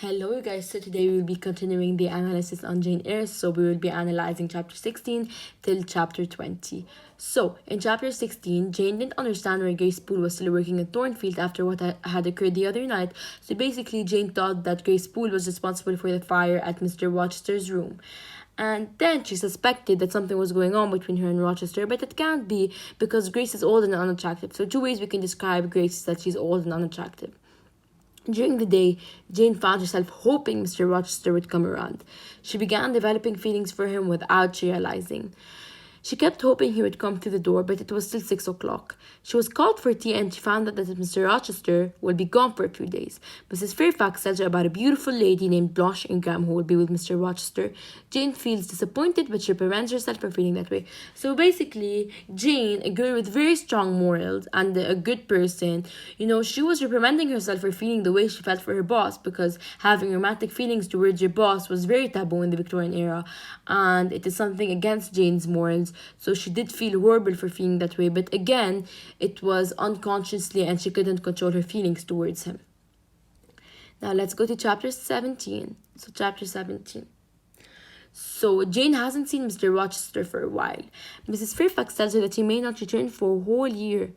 Hello, you guys. So today we will be continuing the analysis on Jane Eyre. So we will be analyzing chapter 16 till chapter 20. So in chapter 16, Jane didn't understand why Grace Poole was still working at Thornfield after what had occurred the other night. So basically, Jane thought that Grace Poole was responsible for the fire at Mr. Rochester's room. And then she suspected that something was going on between her and Rochester, but it can't be because Grace is old and unattractive. So two ways we can describe Grace is that she's old and unattractive. During the day, Jane found herself hoping Mr. Rochester would come around. She began developing feelings for him without realizing. She kept hoping he would come through the door, but it was still 6 o'clock. She was called for tea and she found out that Mr. Rochester will be gone for a few days. Mrs. Fairfax tells her about a beautiful lady named Blanche Ingram who will be with Mr. Rochester. Jane feels disappointed, but she prevents herself from feeling that way. So basically, Jane, a girl with very strong morals and a good person, she was reprimanding herself for feeling the way she felt for her boss because having romantic feelings towards your boss was very taboo in the Victorian era and it is something against Jane's morals. So she did feel horrible for feeling that way, but again, it was unconsciously and she couldn't control her feelings towards him. Now let's go to chapter 17. So, chapter 17. So, Jane hasn't seen Mr. Rochester for a while. Mrs. Fairfax tells her that he may not return for a whole year.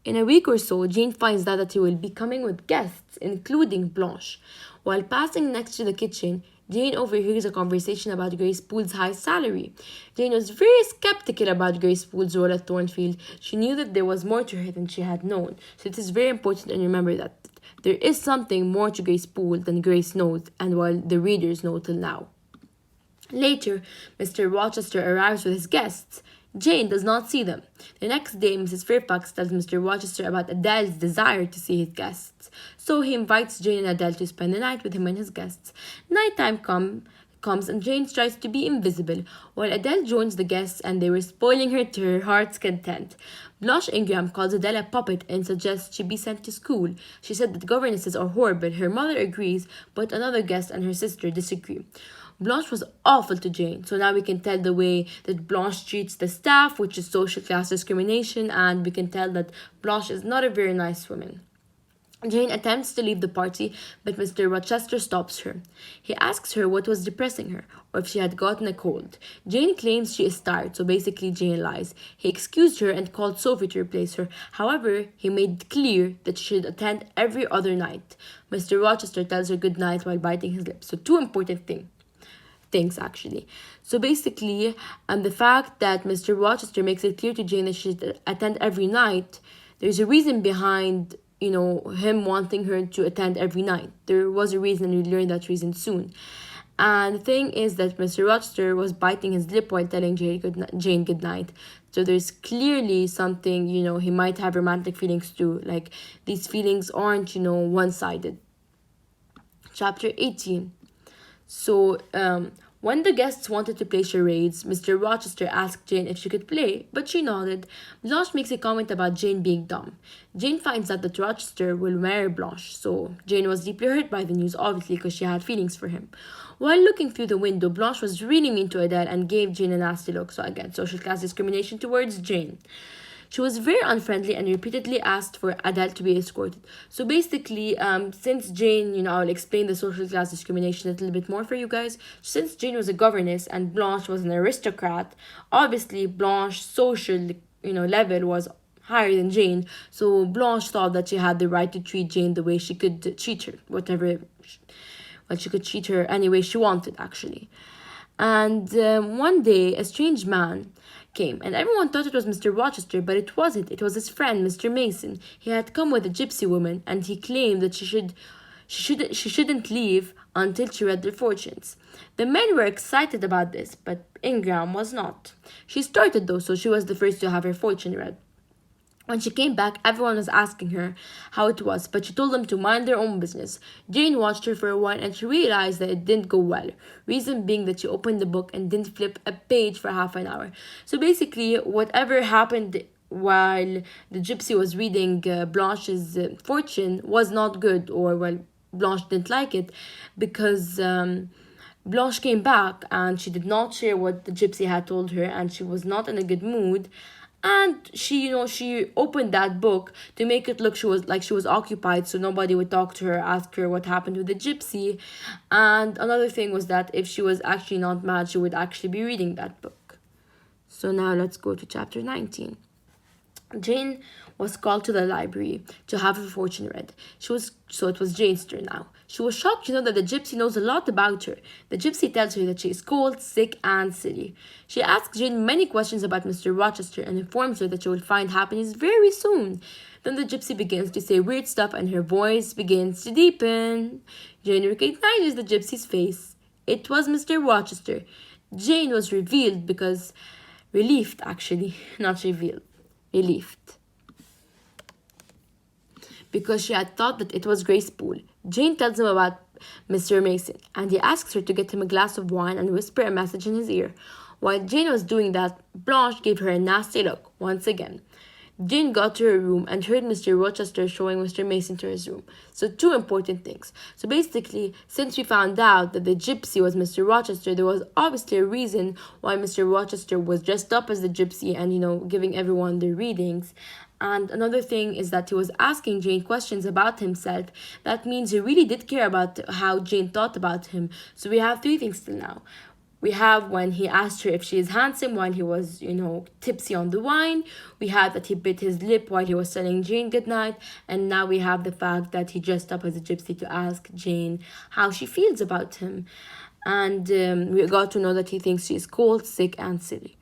In a week or so, Jane finds out that he will be coming with guests, including Blanche. While passing next to the kitchen, Jane overhears a conversation about Grace Poole's high salary. Jane was very skeptical about Grace Poole's role at Thornfield. She knew that there was more to her than she had known. So it is very important to remember that there is something more to Grace Poole than Grace knows and while the readers know till now. Later, Mr. Rochester arrives with his guests. Jane does not see them. The next day, Mrs. Fairfax tells Mr. Rochester about Adele's desire to see his guests. So he invites Jane and Adele to spend the night with him and his guests. Nighttime comes and Jane tries to be invisible, while Adele joins the guests and they were spoiling her to her heart's content. Blanche Ingram calls Adele a puppet and suggests she be sent to school. She said that governesses are horrible. Her mother agrees, but another guest and her sister disagree. Blanche was awful to Jane, so now we can tell the way that Blanche treats the staff, which is social class discrimination, and we can tell that Blanche is not a very nice woman. Jane attempts to leave the party, but Mr. Rochester stops her. He asks her what was depressing her, or if she had gotten a cold. Jane claims she is tired, so basically Jane lies. He excused her and called Sophie to replace her. However, he made clear that she should attend every other night. Mr. Rochester tells her good night while biting his lips. So two important things actually. So basically, the fact that Mr. Rochester makes it clear to Jane that she should attend every night, there's a reason behind him wanting her to attend every night. There was a reason, and we learned that reason soon. And the thing is that Mr. Rochester was biting his lip while telling Jane good night. So there's clearly something, he might have romantic feelings too. Like, these feelings aren't, one-sided. Chapter 18. So, when the guests wanted to play charades, Mr. Rochester asked Jane if she could play, but she nodded. Blanche makes a comment about Jane being dumb. Jane finds out that Rochester will marry Blanche, so Jane was deeply hurt by the news, obviously, because she had feelings for him. While looking through the window, Blanche was really mean to Adele and gave Jane a nasty look, so again, social class discrimination towards Jane. She was very unfriendly and repeatedly asked for Adele to be escorted. So basically, since Jane, I'll explain the social class discrimination a little bit more for you guys. Since Jane was a governess and Blanche was an aristocrat, obviously Blanche's social, level was higher than Jane. So Blanche thought that she had the right to treat Jane the way she could treat her, she could treat her any way she wanted, actually. And one day, a strange man came, and everyone thought it was Mr. Rochester, but it wasn't. It was his friend, Mr. Mason. He had come with a gypsy woman, and he claimed that she shouldn't leave until she read their fortunes. The men were excited about this, but Ingram was not. She started though, so she was the first to have her fortune read. When she came back, everyone was asking her how it was, but she told them to mind their own business. Jane watched her for a while and she realized that it didn't go well. Reason being that she opened the book and didn't flip a page for half an hour. So basically, whatever happened while the gypsy was reading Blanche's fortune was not good, or well, Blanche didn't like it because Blanche came back and she did not share what the gypsy had told her and she was not in a good mood. And she opened that book to make it look she was occupied, so nobody would talk to her, ask her what happened with the gypsy. And another thing was that if she was actually not mad, she would actually be reading that book. So now let's go to chapter 19. Jane was called to the library to have her fortune read. It was Jane's turn now. She was shocked to know that the gypsy knows a lot about her. The gypsy tells her that she is cold, sick, and silly. She asks Jane many questions about Mr. Rochester and informs her that she will find happiness very soon. Then the gypsy begins to say weird stuff and her voice begins to deepen. Jane recognizes the gypsy's face. It was Mr. Rochester. Jane was relieved actually, not revealed. Relieved. Because she had thought that it was Grace Poole. Jane tells him about Mr. Mason, and he asks her to get him a glass of wine and whisper a message in his ear. While Jane was doing that, Blanche gave her a nasty look once again. Jane got to her room and heard Mr. Rochester showing Mr. Mason to his room. So two important things. So basically, since we found out that the gypsy was Mr. Rochester, there was obviously a reason why Mr. Rochester was dressed up as the gypsy and, giving everyone their readings. And another thing is that he was asking Jane questions about himself. That means he really did care about how Jane thought about him. So we have three things till now. We have when he asked her if she is handsome while he was, tipsy on the wine. We have that he bit his lip while he was telling Jane goodnight. And now we have the fact that he dressed up as a gypsy to ask Jane how she feels about him. And we got to know that he thinks she is cold, sick, and silly.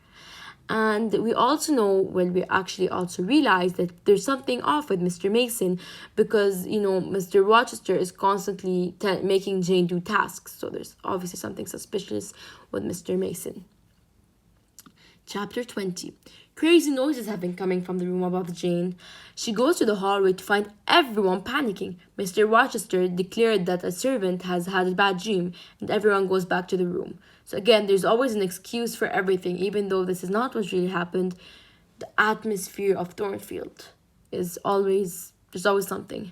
And we also know, we actually also realize that there's something off with Mr. Mason because, Mr. Rochester is constantly making Jane do tasks. So there's obviously something suspicious with Mr. Mason. Chapter 20. Crazy noises have been coming from the room above Jane. She goes to the hallway to find everyone panicking. Mr. Rochester declared that a servant has had a bad dream, and everyone goes back to the room. So again, there's always an excuse for everything, even though this is not what really happened. The atmosphere of Thornfield there's always something.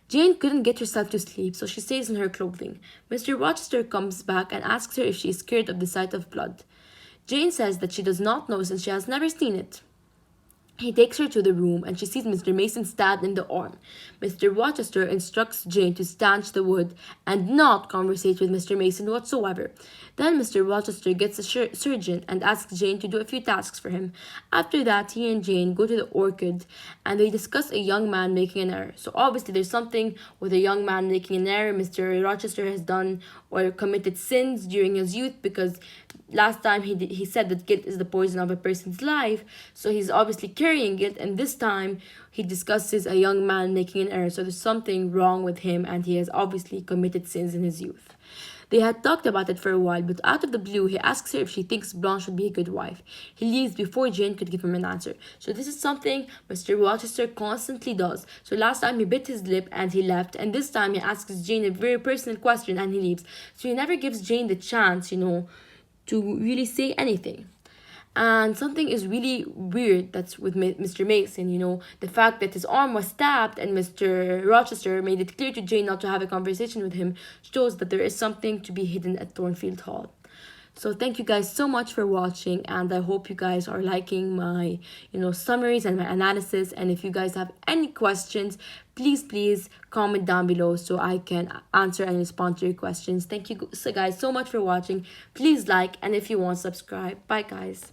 Jane couldn't get herself to sleep, so she stays in her clothing. Mr. Rochester comes back and asks her if she is scared of the sight of blood. Jane says that she does not know since she has never seen it. He takes her to the room and she sees Mr. Mason stabbed in the arm. Mr. Rochester instructs Jane to stanch the wound and not conversate with Mr. Mason whatsoever. Then Mr. Rochester gets a surgeon and asks Jane to do a few tasks for him. After that, he and Jane go to the orchid and they discuss a young man making an error. So obviously there's something with a young man making an error. Mr. Rochester has done or committed sins during his youth because last time he said that guilt is the poison of a person's life. So he's obviously carrying guilt, and this time he discusses a young man making an error. So there's something wrong with him and he has obviously committed sins in his youth. They had talked about it for a while, but out of the blue, he asks her if she thinks Blanche would be a good wife. He leaves before Jane could give him an answer. So this is something Mr. Rochester constantly does. So last time he bit his lip and he left, and this time he asks Jane a very personal question and he leaves. So he never gives Jane the chance, to really say anything. And something is really weird that's with Mr. Mason, the fact that his arm was stabbed and Mr. Rochester made it clear to Jane not to have a conversation with him shows that there is something to be hidden at Thornfield Hall. So thank you guys so much for watching, and I hope you guys are liking my, summaries and my analysis. And if you guys have any questions, please comment down below so I can answer and respond to your questions. Thank you guys so much for watching. Please like, and if you want, subscribe. Bye guys.